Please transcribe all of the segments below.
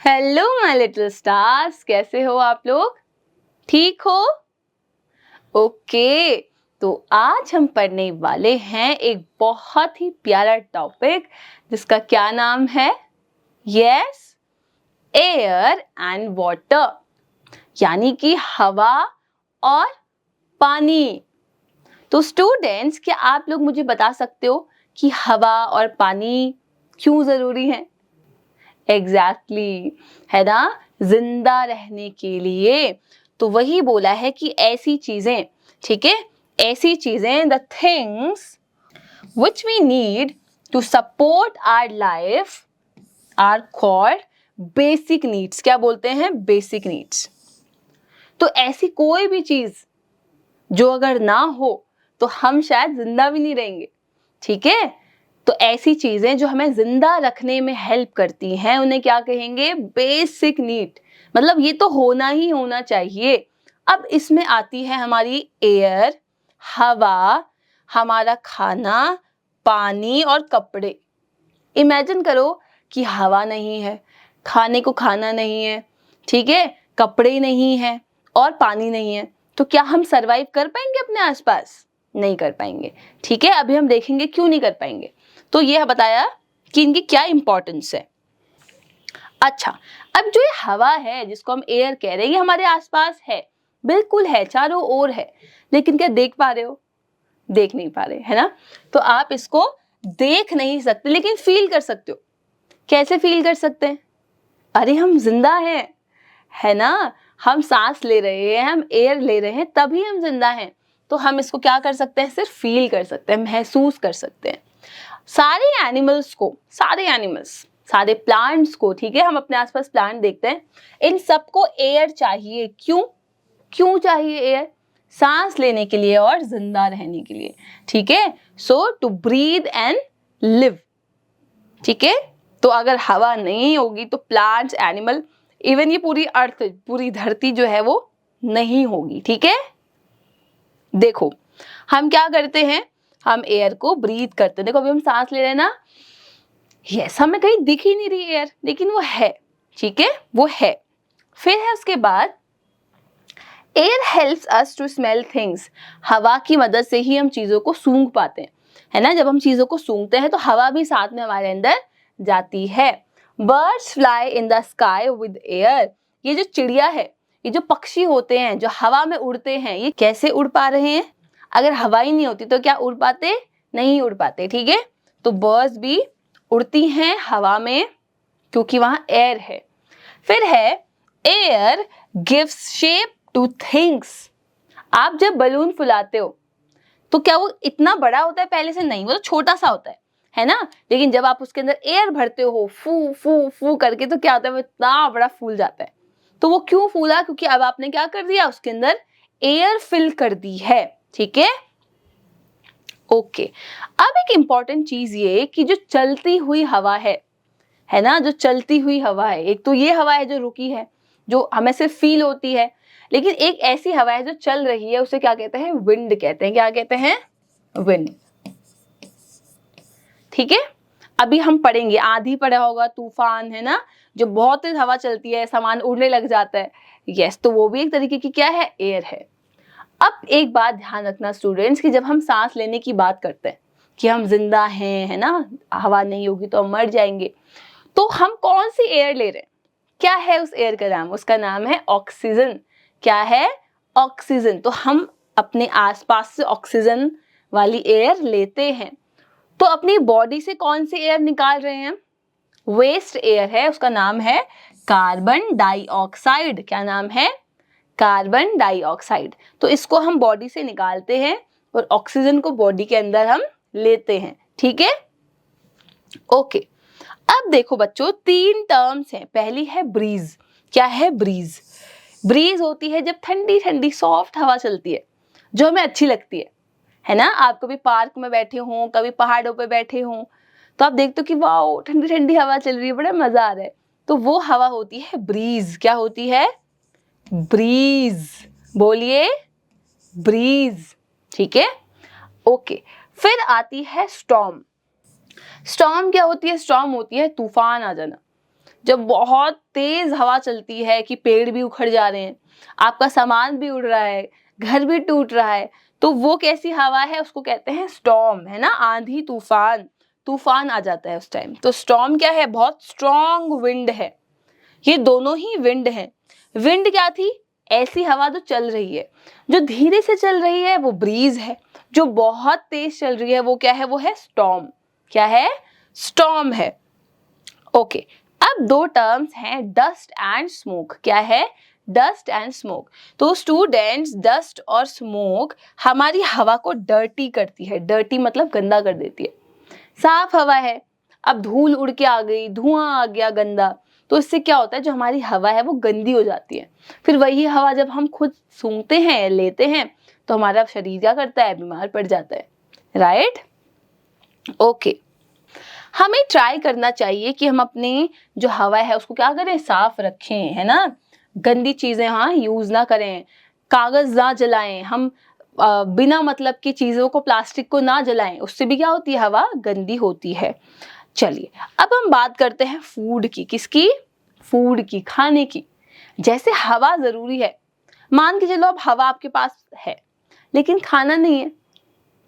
Hello my little stars, कैसे हो आप लोग? ठीक हो? ओके, तो आज हम पढ़ने वाले हैं एक बहुत ही प्यारा टॉपिक जिसका क्या नाम है? यस, एयर एंड वाटर, यानी कि हवा और पानी। तो स्टूडेंट्स, क्या आप लोग मुझे बता सकते हो कि हवा और पानी क्यों जरूरी है? एग्जैक्टली है ना, जिंदा रहने के लिए। तो वही बोला है कि ऐसी चीजें, ठीक है, ऐसी चीजें, the things which we need to support our life are called basic needs. क्या बोलते हैं? Basic needs. तो ऐसी कोई भी चीज जो अगर ना हो तो हम शायद जिंदा भी नहीं रहेंगे, ठीक है। तो ऐसी चीजें जो हमें जिंदा रखने में हेल्प करती हैं उन्हें क्या कहेंगे? Basic need. मतलब ये तो होना ही होना चाहिए। अब इसमें आती है हमारी एयर, हवा, हमारा खाना, पानी और कपड़े। इमेजिन करो कि हवा नहीं है, खाने को खाना नहीं है, ठीक है, कपड़े नहीं है और पानी नहीं है, तो क्या हम सरवाइव कर पाएंगे अपने आसपास? नहीं कर पाएंगे, ठीक है। अभी हम देखेंगे क्यों नहीं कर पाएंगे। तो ये बताया कि इनकी क्या इंपॉर्टेंस है। अच्छा, अब जो ये हवा है जिसको हम एयर कह रहे हैं, ये हमारे आसपास है, बिल्कुल है, चारों ओर है, लेकिन क्या देख पा रहे हो? देख नहीं पा रहे, है ना। तो आप इसको देख नहीं सकते लेकिन फील कर सकते हो। कैसे फील कर सकते हैं? अरे हम जिंदा हैं, है ना, हम सांस ले रहे हैं, हम एयर ले रहे हैं, तभी हम जिंदा हैं। तो हम इसको क्या कर सकते हैं? सिर्फ फील कर सकते हैं, महसूस कर सकते हैं। सारे एनिमल्स को, सारे प्लांट्स को, ठीक है, हम अपने आसपास प्लांट देखते हैं, इन सबको एयर चाहिए। क्यों चाहिए एयर? सांस लेने के लिए और जिंदा रहने के लिए, ठीक है। सो टू ब्रीथ एंड लिव, ठीक है। तो अगर हवा नहीं होगी तो प्लांट्स, एनिमल, इवन ये पूरी अर्थ, पूरी धरती जो है वो नहीं होगी, ठीक है। देखो हम क्या करते हैं, हम एयर को ब्रीथ करते हैं। देखो अभी हम सांस ले रहे हैं ना, यस, हमें कहीं दिख ही नहीं रही एयर, लेकिन वो है, ठीक है, वो है। फिर है उसके बाद air helps us to smell things. हवा की मदद से ही हम चीजों को सूंघ पाते हैं, है ना। जब हम चीजों को सूंघते हैं तो हवा भी साथ में हमारे अंदर जाती है। Birds fly in the sky with air. ये जो चिड़िया है, ये जो पक्षी होते हैं जो हवा में उड़ते हैं, ये कैसे उड़ पा रहे हैं? अगर हवा ही नहीं होती तो क्या उड़ पाते? नहीं उड़ पाते, ठीक है। तो बर्ड्स भी उड़ती हैं हवा में क्योंकि वहां एयर है। फिर है air gives shape two things. आप जब बलून फुलाते हो तो क्या वो इतना बड़ा होता है? पहले से नहीं, वो तो छोटा सा होता है ना। लेकिन जब आप उसके अंदर एयर भरते हो फू फू फू करके, तो क्या होता है? वो इतना बड़ा फूल जाता है। तो वो क्यों फूला? क्योंकि अब आपने क्या कर दिया? उसके अंदर एयर फिल कर दी है, ठीक है। ओके, अब एक इंपॉर्टेंट चीज ये कि जो चलती हुई हवा है ना, जो चलती हुई हवा है, एक तो ये हवा है जो रुकी है, जो हमें सिर्फ फील होती है, लेकिन एक ऐसी हवा है जो चल रही है, उसे क्या कहते हैं? विंड कहते हैं। क्या कहते हैं? विंड, ठीक है। अभी हम पढ़ेंगे, आंधी पड़ा होगा, तूफान, है ना, जो बहुत तेज हवा चलती है, सामान उड़ने लग जाता है, यस, तो वो भी एक तरीके की क्या है? एयर है। अब एक बात ध्यान रखना स्टूडेंट्स, कि जब हम सांस लेने की बात करते हैं कि हम जिंदा हैं, है ना, हवा नहीं होगी तो हम मर जाएंगे, तो हम कौन सी एयर ले रहे हैं? क्या है उस एयर का नाम? उसका नाम है ऑक्सीजन। क्या है? ऑक्सीजन। तो हम अपने आसपास से ऑक्सीजन वाली एयर लेते हैं। तो अपनी बॉडी से कौन सी एयर निकाल रहे हैं? वेस्ट एयर है, उसका नाम है कार्बन डाइऑक्साइड। क्या नाम है? Carbon dioxide. तो इसको हम बॉडी से निकालते हैं और ऑक्सीजन को बॉडी के अंदर हम लेते हैं, ठीक है। ओके, अब देखो बच्चों, 3 टर्म्स हैं। पहली है ब्रीज। क्या है? ब्रीज। ब्रीज होती है जब ठंडी ठंडी सॉफ्ट हवा चलती है जो हमें अच्छी लगती है ना। आप कभी पार्क में बैठे हो, कभी पहाड़ों पे बैठे हो, तो आप देखते हो कि वाओ ठंडी ठंडी हवा चल रही है, बड़ा मजा आ रहा है, तो वो हवा होती है ब्रीज। क्या होती है? ब्रीज। बोलिए, ब्रीज, ठीक है। ओके, फिर आती है स्टॉर्म। स्टॉर्म क्या होती है? स्टॉर्म होती है तूफान आ जाना। जब बहुत तेज हवा चलती है कि पेड़ भी उखड़ जा रहे हैं, आपका सामान भी उड़ रहा है, घर भी टूट रहा है, तो वो कैसी हवा है, उसको कहते हैं स्टॉर्म, है ना, आंधी तूफान, तूफान आ जाता है उस टाइम। तो स्टॉर्म क्या है, बहुत स्ट्रॉन्ग विंड है। ये दोनों ही विंड हैं। विंड क्या थी, ऐसी हवा जो चल रही है। जो धीरे से चल रही है वो ब्रीज है, जो बहुत तेज चल रही है वो क्या है, वो है स्टॉर्म। क्या है, स्टॉर्म है। ओके, अब दो टर्म्स हैं, डस्ट एंड स्मोक। क्या है, डस्ट एंड स्मोक। तो स्टूडेंट्स, डस्ट और स्मोक हमारी हवा को डर्टी करती है। डर्टी मतलब गंदा कर देती है। साफ हवा है, अब धूल उड़ के आ गई, धुआं आ गया गंदा, तो इससे क्या होता है, जो हमारी हवा है वो गंदी हो जाती है। फिर वही हवा जब हम खुद सूंघते हैं, लेते हैं, तो हमारा शरीर क्या करता है, बीमार पड़ जाता है। Right, okay. हमें ट्राई करना चाहिए कि हम अपनी जो हवा है उसको क्या करें, साफ रखें, है ना। गंदी चीजें यूज ना करें, कागज ना जलाएं, हम बिना मतलब की चीजों को, प्लास्टिक को ना जलाएं, उससे भी क्या होती है, हवा गंदी होती है। चलिए अब हम बात करते हैं फूड की। किसकी, फूड की, खाने की। जैसे हवा जरूरी है, मान के चलो अब हवा आपके पास है लेकिन खाना नहीं है,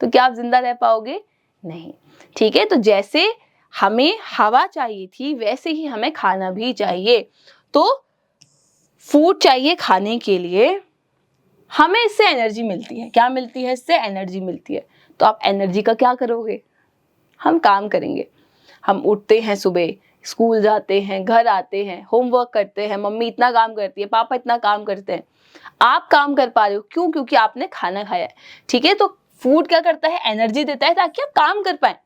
तो क्या आप जिंदा रह पाओगे, नहीं। ठीक है, तो जैसे हमें हवा चाहिए थी वैसे ही हमें खाना भी चाहिए। तो फूड चाहिए खाने के लिए, हमें इससे एनर्जी मिलती है। क्या मिलती है, इससे एनर्जी मिलती है। तो आप एनर्जी का क्या करोगे, हम काम करेंगे। हम उठते हैं सुबह, स्कूल जाते हैं, घर आते हैं, होमवर्क करते हैं, मम्मी इतना काम करती है, पापा इतना काम करते हैं, आप काम कर पा रहे हो, क्यों, क्योंकि आपने खाना खाया है। ठीक है, तो फूड क्या करता है, एनर्जी देता है ताकि आप काम कर पाए।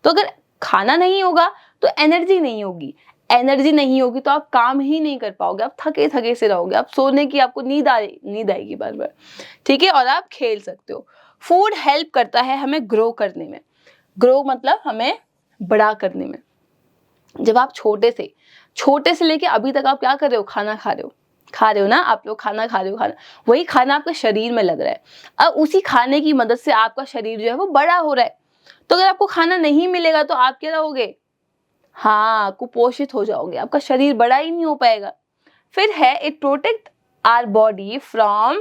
तो अगर खाना नहीं होगा तो एनर्जी नहीं होगी, एनर्जी नहीं होगी तो आप काम ही नहीं कर पाओगे, आप थके थके से रहोगे, आप सोने की, आपको नींद आएगी बार बार। ठीक है, और आप खेल सकते हो। फूड हेल्प करता है हमें ग्रो करने में। ग्रो मतलब हमें बड़ा करने में। जब आप छोटे से लेके अभी तक आप क्या कर रहे हो, खाना खा रहे हो ना, आप लोग खाना खा रहे हो, खाना, वही खाना आपके शरीर में लग रहा है। अब उसी खाने की मदद से आपका शरीर जो है वो बड़ा हो रहा है। तो अगर आपको खाना नहीं मिलेगा तो आप क्या रहोगे, कुपोषित हो जाओगे, आपका शरीर बड़ा ही नहीं हो पाएगा। फिर है, it protect our body from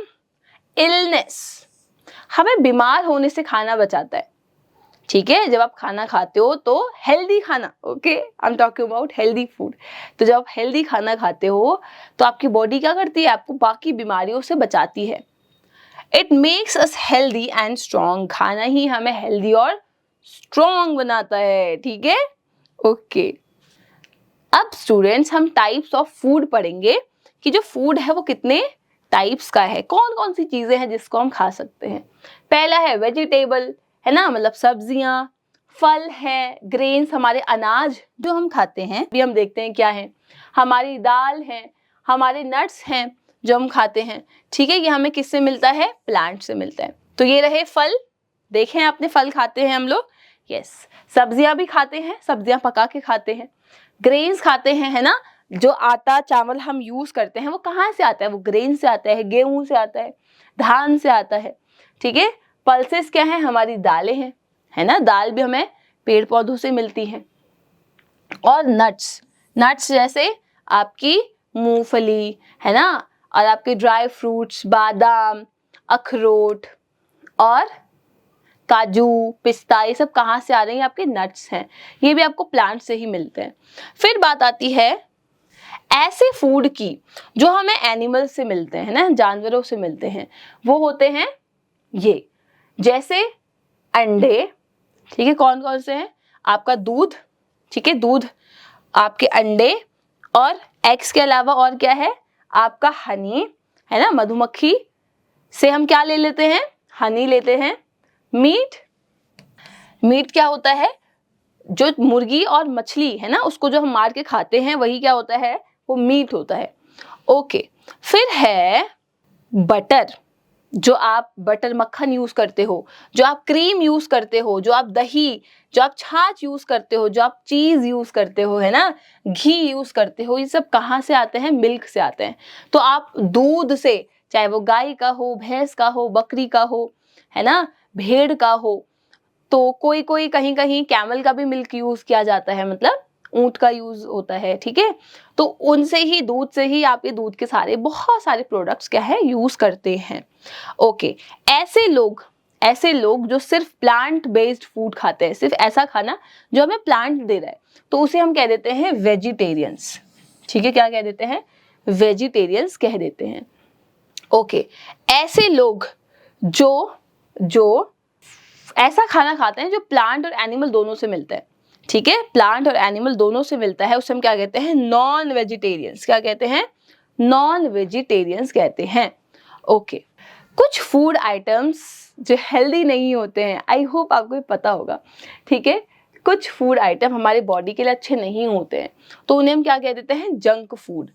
illness. हमें बीमार होने से खाना बचाता है। ठीक है, जब आप खाना खाते हो तो हेल्दी खाना, okay, I am talking about healthy food. तो जब आप हेल्दी खाना खाते हो तो आपकी बॉडी क्या करती है, आपको बाकी बीमारियों से बचाती है। It makes us healthy and strong. खाना ही हमें हेल्दी और स्ट्रॉन्ग बनाता है। ठीक है, ओके। अब स्टूडेंट्स, हम टाइप्स ऑफ फूड पढ़ेंगे कि जो फूड है वो कितने टाइप्स का है, कौन कौन सी चीजें हैं जिसको हम खा सकते हैं। पहला है वेजिटेबल, है ना, मतलब सब्जियां, फल है, ग्रेन्स, हमारे अनाज जो हम खाते हैं, भी हम देखते हैं क्या है, हमारी दाल है, हमारे नट्स हैं जो हम खाते हैं। ठीक है, ये हमें किससे मिलता है, प्लांट से मिलता है। तो ये रहे फल, देखें आपने, फल खाते हैं हम लोग, यस। सब्जियां भी खाते हैं, सब्जियां पका के खाते हैं। ग्रेन्स खाते हैं, है ना, जो आटा चावल हम यूज करते हैं वो कहाँ से आता है, वो ग्रेन से आता है, गेहूं से आता है, धान से आता है। ठीक है, पल्सेस क्या है, हमारी दालें हैं, है ना, दाल भी हमें पेड़ पौधों से मिलती है। और नट्स जैसे आपकी मूंगफली, है ना, और आपके ड्राई फ्रूट्स, बादाम, अखरोट और काजू, पिस्ता, ये सब कहाँ से आ रहे हैं, आपके नट्स हैं, ये भी आपको प्लांट से ही मिलते हैं। फिर बात आती है ऐसे फूड की जो हमें एनिमल से मिलते हैं ना, जानवरों से मिलते हैं, वो होते हैं ये, जैसे अंडे। ठीक है, कौन कौन से हैं, आपका दूध, ठीक है, दूध, आपके अंडे, और एग्स के अलावा और क्या है, आपका हनी, है ना, मधुमक्खी से हम क्या ले लेते हैं, हनी लेते हैं। मीट क्या होता है, जो मुर्गी और मछली है ना, उसको जो हम मार के खाते हैं वही क्या होता है, वो मीट होता है। ओके, फिर है बटर, जो आप बटर मक्खन यूज करते हो, जो आप क्रीम यूज करते हो, जो आप दही, जो आप छाछ यूज करते हो, जो आप चीज यूज करते हो, है ना, घी यूज करते हो, ये सब कहाँ से आते हैं, मिल्क से आते हैं। तो आप दूध से, चाहे वो गाय का हो, भैंस का हो, बकरी का हो, है ना, भेड़ का हो, तो कोई कोई कहीं कहीं कैमल का भी मिल्क यूज किया जाता है, मतलब ऊंट का यूज होता है, ठीक है। तो उनसे ही, दूध से ही आप ये दूध के सारे बहुत सारे प्रोडक्ट्स क्या है यूज करते हैं। ओके, ऐसे लोग जो सिर्फ प्लांट बेस्ड फूड खाते हैं, सिर्फ ऐसा खाना जो हमें प्लांट दे रहा है, तो उसे हम कह देते हैं वेजिटेरियंस, ठीक है। क्या कह देते हैं? वेजिटेरियंस कह देते हैं। ओके, ऐसे लोग जो ऐसा खाना खाते हैं जो प्लांट और एनिमल दोनों से मिलता है, ठीक है, प्लांट और एनिमल दोनों से मिलता है, उसे हम क्या कहते हैं? Non vegetarians. क्या कहते हैं? नॉन वेजिटेरियंस कहते हैं। ओके, कुछ फूड आइटम्स जो हेल्दी नहीं होते हैं, आई होप आपको ये पता होगा, ठीक है। कुछ फूड आइटम हमारे बॉडी के लिए अच्छे नहीं होते हैं, तो उन्हें हम क्या कह देते हैं? Junk food.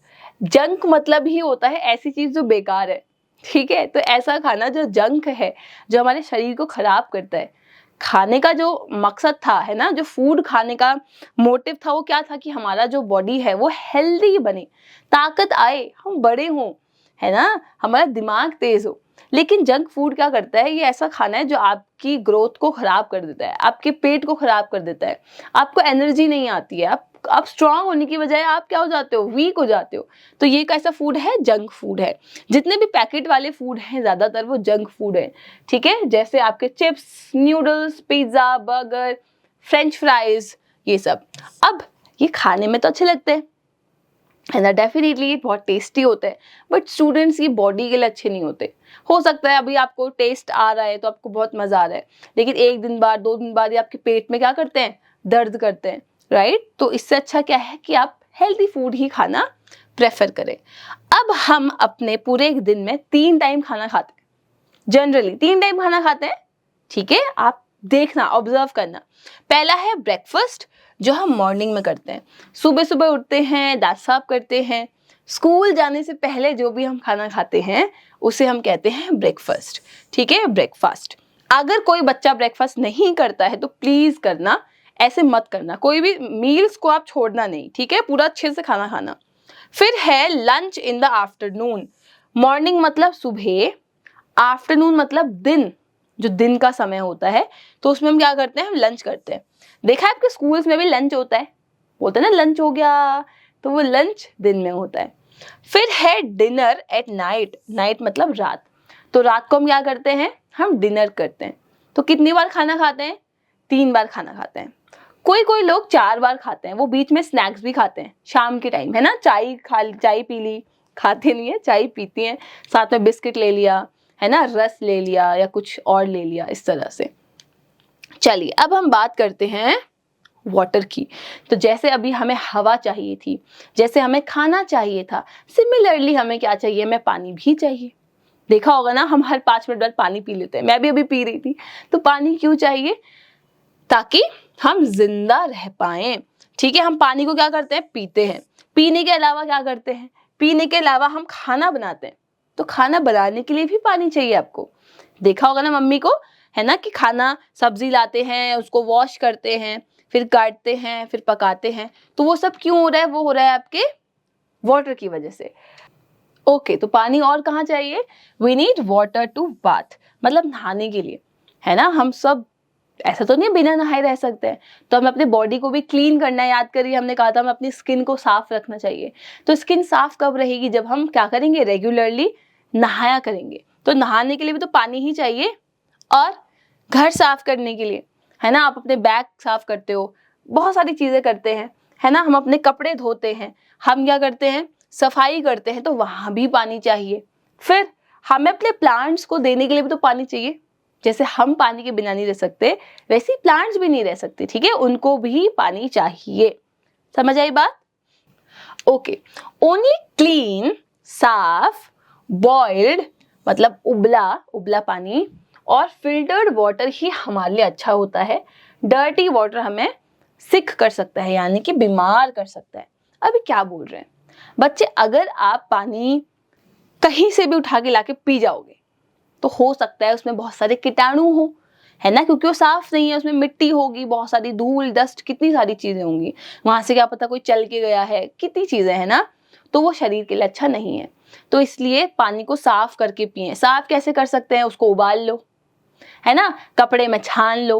जंक मतलब ही होता है ऐसी चीज जो बेकार है, ठीक है। तो ऐसा खाना जो जंक है, जो हमारे शरीर को खराब करता है। खाने का जो मकसद था, है ना, जो फूड खाने का मोटिव था, वो क्या था कि हमारा जो बॉडी है वो हेल्दी बने, ताकत आए, हम बड़े हों, है ना, हमारा दिमाग तेज हो। लेकिन जंक फूड क्या करता है? ये ऐसा खाना है जो आपकी ग्रोथ को खराब कर देता है, आपके पेट को खराब कर देता है, आपको एनर्जी नहीं आती है, आप स्ट्रांग होने की बजाय आप क्या हो जाते हो? वीक हो जाते हो। तो ये कैसा फूड है? जंक फूड है। जितने भी पैकेट वाले फूड हैं ज्यादातर वो जंक फूड है, ठीक है। जैसे आपके chips, noodles, pizza, burger, French fries, ये सब। अब ये खाने में तो अच्छे लगते हैं, है ना, डेफिनेटली बहुत टेस्टी होते हैं, बट स्टूडेंट्स की बॉडी के लिए अच्छे नहीं होते। हो सकता है अभी आपको टेस्ट आ रहा है तो आपको बहुत मजा आ रहा है, लेकिन 1 दिन बाद, 2 दिन बाद ये आपके पेट में क्या करते हैं? दर्द करते हैं, राइट। तो इससे अच्छा क्या है कि आप हेल्दी फूड ही खाना प्रेफर करें। अब हम अपने पूरे एक दिन में 3 टाइम खाना खाते हैं, जनरली 3 टाइम खाना खाते हैं, ठीक है। आप देखना, ऑब्जर्व करना। पहला है ब्रेकफास्ट, जो हम मॉर्निंग में करते हैं, सुबह सुबह उठते हैं, दांत साफ करते हैं, स्कूल जाने से पहले जो भी हम खाना खाते हैं उसे हम कहते हैं ब्रेकफास्ट, ठीक है, ब्रेकफास्ट। अगर कोई बच्चा ब्रेकफास्ट नहीं करता है तो प्लीज करना, ऐसे मत करना, कोई भी मील्स को आप छोड़ना नहीं, ठीक है, पूरा अच्छे से खाना खाना। फिर है lunch in the afternoon. Morning मतलब सुबह, आफ्टरनून मतलब दिन, जो दिन का समय होता है, तो उसमें हम क्या करते हैं? हम लंच करते हैं। देखा है आपके स्कूल्स में भी लंच होता है, बोलते हैं ना लंच हो गया, तो वो लंच दिन में होता है। फिर है डिनर एट नाइट। नाइट मतलब रात, तो रात को हम क्या करते हैं? हम डिनर करते हैं। तो कितनी बार खाना खाते हैं? 3 बार खाना खाते हैं। कोई लोग 4 बार खाते हैं, वो बीच में स्नैक्स भी खाते हैं शाम के टाइम, है ना, चाय पी ली, खाते नहीं है, चाय पीती हैं, साथ में बिस्किट ले लिया, है ना, रस ले लिया या कुछ और ले लिया, इस तरह से। चलिए अब हम बात करते हैं वाटर की। तो जैसे अभी हमें हवा चाहिए थी, जैसे हमें खाना चाहिए था, सिमिलरली हमें क्या चाहिए? हमें पानी भी चाहिए। देखा होगा ना, हम हर 5 मिनट बाद पानी पी लेते हैं, मैं भी अभी पी रही थी। तो पानी क्यों चाहिए? ताकि हम जिंदा रह पाए, ठीक है। हम पानी को क्या करते हैं? पीते हैं। पीने के अलावा क्या करते हैं? पीने के अलावा हम खाना बनाते हैं, तो खाना बनाने के लिए भी पानी चाहिए आपको। देखा होगा ना मम्मी को, है ना, कि खाना, सब्जी लाते हैं, उसको वॉश करते हैं, फिर काटते हैं, फिर पकाते हैं, तो वो सब क्यों हो रहा है? वो हो रहा है आपके वाटर की वजह से। ओके, तो पानी और कहाँ चाहिए? We need water to bath, मतलब नहाने के लिए, है ना। हम सब ऐसा तो नहीं बिना नहाए रह सकते हैं, तो हमें अपने बॉडी को भी क्लीन करना है। याद करिए हमने कहा था हमें अपनी स्किन को साफ रखना चाहिए। तो स्किन साफ कब रहेगी? जब हम क्या करेंगे? रेगुलरली नहाया करेंगे। तो नहाने के लिए भी तो पानी ही चाहिए, और घर साफ करने के लिए, है ना, आप अपने बैग साफ करते हो, बहुत सारी चीजें करते हैं, है ना, हम अपने कपड़े धोते हैं, हम क्या करते हैं? सफाई करते हैं, तो वहां भी पानी चाहिए। फिर हमें अपने प्लांट्स को देने के लिए भी तो पानी चाहिए। जैसे हम पानी के बिना नहीं रह सकते, वैसे ही प्लांट्स भी नहीं रह सकते, ठीक है, उनको भी पानी चाहिए। समझ आई बात? ओके, ओनली क्लीन, साफ, बॉइल्ड मतलब उबला पानी, और फिल्टर्ड वाटर ही हमारे लिए अच्छा होता है। डर्टी वाटर हमें सिक कर सकता है, यानी कि बीमार कर सकता है। अभी क्या बोल रहे हैं बच्चे? अगर आप पानी कहीं से भी उठा के लाके पी जाओगे तो हो सकता है उसमें बहुत सारे कीटाणु हो, है ना, क्योंकि वो साफ नहीं है, उसमें मिट्टी होगी, बहुत सारी धूल, डस्ट, कितनी सारी चीजें होंगी, वहां से क्या पता कोई चल के गया है, कितनी चीजें, है ना। तो वो शरीर के लिए अच्छा नहीं है। तो इसलिए पानी को साफ करके पिए। साफ कैसे कर सकते हैं? उसको उबाल लो, है ना, कपड़े में छान लो,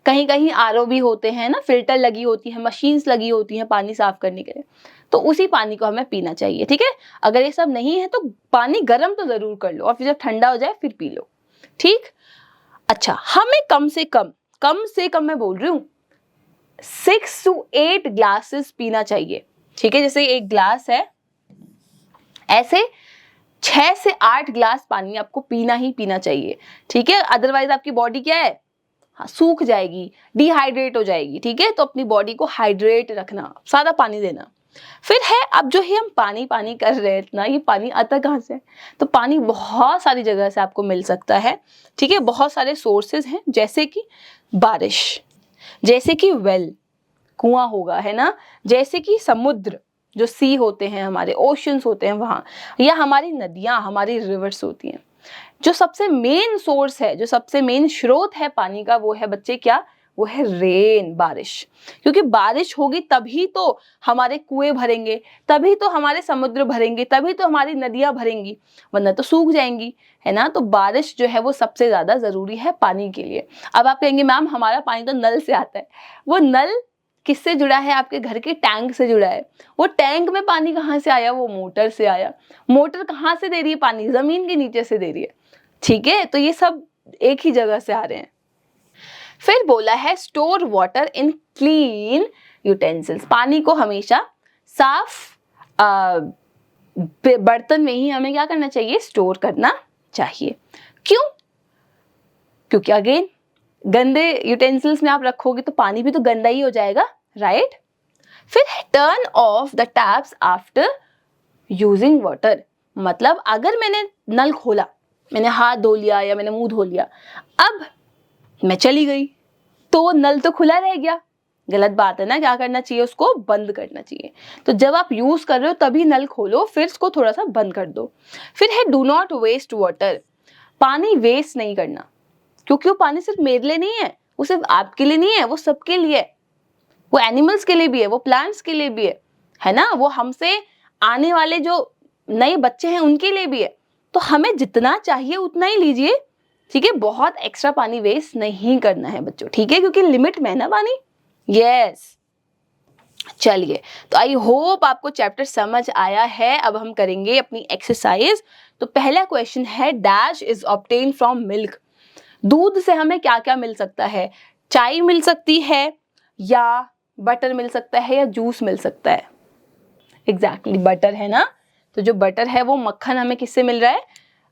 कहीं कहीं आरओ भी होते हैं ना, फिल्टर लगी होती है, मशीन्स लगी होती हैं पानी साफ करने के लिए, तो उसी पानी को हमें पीना चाहिए। ठीक है, अगर ये सब नहीं है तो पानी गर्म तो जरूर कर लो और फिर जब ठंडा हो जाए फिर पी लो। ठीक, अच्छा, हमें कम से कम मैं बोल रही हूँ 6 to 8 ग्लासेस पीना चाहिए। ठीक है, जैसे एक ग्लास है, ऐसे 6 से 8 ग्लास पानी आपको पीना ही पीना चाहिए। ठीक है, अदरवाइज आपकी बॉडी क्या है, हाँ, सूख जाएगी, डिहाइड्रेट हो जाएगी। ठीक है, तो अपनी बॉडी को हाइड्रेट रखना, सारा पानी देना। फिर है, अब जो है हम पानी पानी कर रहे हैं ना, ये पानी आता कहाँ से? तो पानी बहुत सारी जगह से आपको मिल सकता है। ठीक है, बहुत सारे सोर्सेज हैं, जैसे कि बारिश, जैसे कि वेल, कुआं होगा, है ना, जैसे कि समुद्र, जो सी होते हैं हमारे, ओशंस होते हैं वहाँ, या हमारी नदियाँ, हमारी रिवर्स होती हैं। जो सबसे मेन सोर्स है, जो सबसे मेन स्रोत है पानी का, वो है बच्चे क्या, वो है रेन, बारिश। क्योंकि बारिश होगी तभी तो हमारे कुएं भरेंगे, तभी तो हमारे समुद्र भरेंगे, तभी तो हमारी नदियां भरेंगी, वरना तो सूख जाएंगी, है ना। तो बारिश जो है वो सबसे ज्यादा जरूरी है पानी के लिए। अब आप कहेंगे मैम हमारा पानी तो नल से आता है, वो नल किससे जुड़ा है? आपके घर के टैंक से जुड़ा है। वो टैंक में पानी कहाँ से आया? वो मोटर से आया। मोटर कहाँ से दे रही है पानी? जमीन के नीचे से दे रही है। ठीक है, तो ये सब एक ही जगह से आ रहे हैं। फिर बोला है store water in clean utensils, पानी को हमेशा साफ बर्तन में ही हमें क्या करना चाहिए? स्टोर करना चाहिए। क्यों? क्योंकि अगेन गंदे यूटेंसिल्स में आप रखोगे तो पानी भी तो गंदा ही हो जाएगा, राइट। फिर turn off the taps after using water, मतलब अगर मैंने नल खोला, मैंने हाथ धो लिया या मैंने मुंह धो लिया, अब मैं चली गई तो नल तो खुला रह गया, गलत बात है ना। क्या करना चाहिए? उसको बंद करना चाहिए। तो जब आप यूज कर रहे हो तभी नल खोलो, फिर इसको थोड़ा सा बंद कर दो। फिर है डू नॉट वेस्ट वाटर, पानी वेस्ट नहीं करना, क्योंकि वो पानी सिर्फ मेरे लिए नहीं है, वो सिर्फ आपके लिए नहीं है, वो सबके लिए है, वो एनिमल्स के लिए भी है, वो प्लांट्स के लिए भी है ना, वो हमसे आने वाले जो नए बच्चे हैं उनके लिए भी है। तो हमें जितना चाहिए उतना ही लीजिए, ठीक है, बहुत एक्स्ट्रा पानी वेस्ट नहीं करना है बच्चों, ठीक है, क्योंकि लिमिट में है ना पानी। यस, चलिए, तो आई होप आपको चैप्टर समझ आया है। अब हम करेंगे अपनी एक्सरसाइज। तो पहला क्वेश्चन है dash is obtain from milk, दूध से हमें क्या क्या मिल सकता है? चाय मिल सकती है, या बटर मिल सकता है, या जूस मिल सकता है? एग्जैक्टली बटर, है ना। तो जो बटर है वो मक्खन हमें किससे मिल रहा है?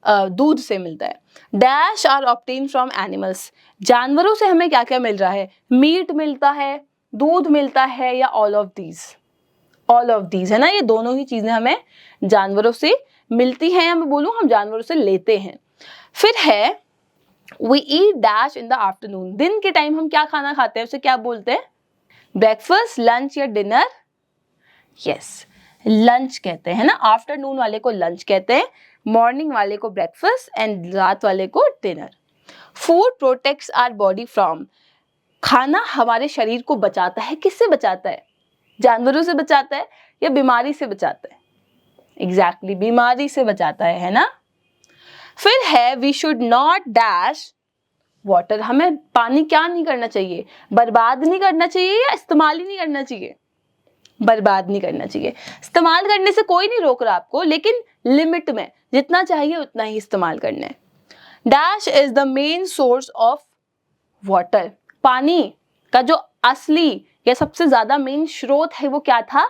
दूध से मिलता है। Dash are obtain from animals, जानवरों से हमें क्या क्या मिल रहा है? मीट मिलता है, दूध मिलता है, या all of these? All of these, है ना। ये दोनों ही चीजें हमें जानवरों से मिलती हैं, या मैं बोलूं हम जानवरों से लेते हैं। फिर है we eat dash in the afternoon, दिन के टाइम हम क्या खाना खाते हैं, उसे क्या बोलते हैं? ब्रेकफास्ट, लंच या डिनर? यस, लंच कहते हैं ना। आफ्टरनून वाले को लंच कहते हैं, मॉर्निंग वाले को ब्रेकफास्ट एंड रात वाले को dinner. Food protects our body from, खाना हमारे शरीर को बचाता है। किससे बचाता है? जानवरों से बचाता है या बीमारी से बचाता है? एग्जैक्टली बीमारी से बचाता है ना। फिर है we should not dash water, हमें पानी क्या नहीं करना चाहिए? बर्बाद नहीं करना चाहिए या इस्तेमाल ही नहीं करना चाहिए? बर्बाद नहीं करना चाहिए। इस्तेमाल करने से कोई नहीं रोक रहा आपको, लेकिन लिमिट में, जितना चाहिए उतना ही इस्तेमाल करना है। Dash is the main source of water, पानी का जो असली या सबसे ज्यादा मेन स्रोत है वो क्या था?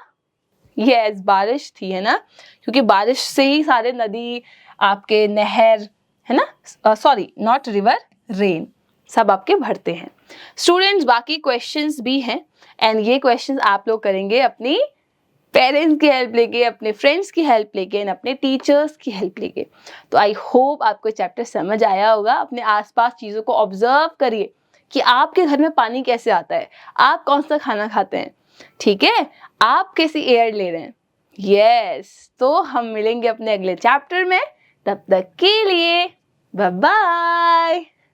यस, बारिश थी, है ना। क्योंकि बारिश से ही सारे नदी, आपके नहर, है ना, सॉरी नॉट रिवर, रेन, सब आपके भरते हैं। स्टूडेंट्स, बाकी क्वेश्चंस भी हैं, एंड ये क्वेश्चंस आप लोग करेंगे अपनी पेरेंट्स की हेल्प लेके, अपने फ्रेंड्स की हेल्प लेके, एंड अपने टीचर्स की हेल्प लेके। तो आई होप आपको चैप्टर समझ आया होगा। अपने आसपास चीज़ों को ऑब्जर्व करिए कि आपके घर में पानी कैसे आता है, आप कौन सा खाना खाते हैं, ठीक है, आप कैसी एयर ले रहे हैं। यस, तो हम मिलेंगे अपने अगले चैप्टर में, तब तक के लिए बाय बाय।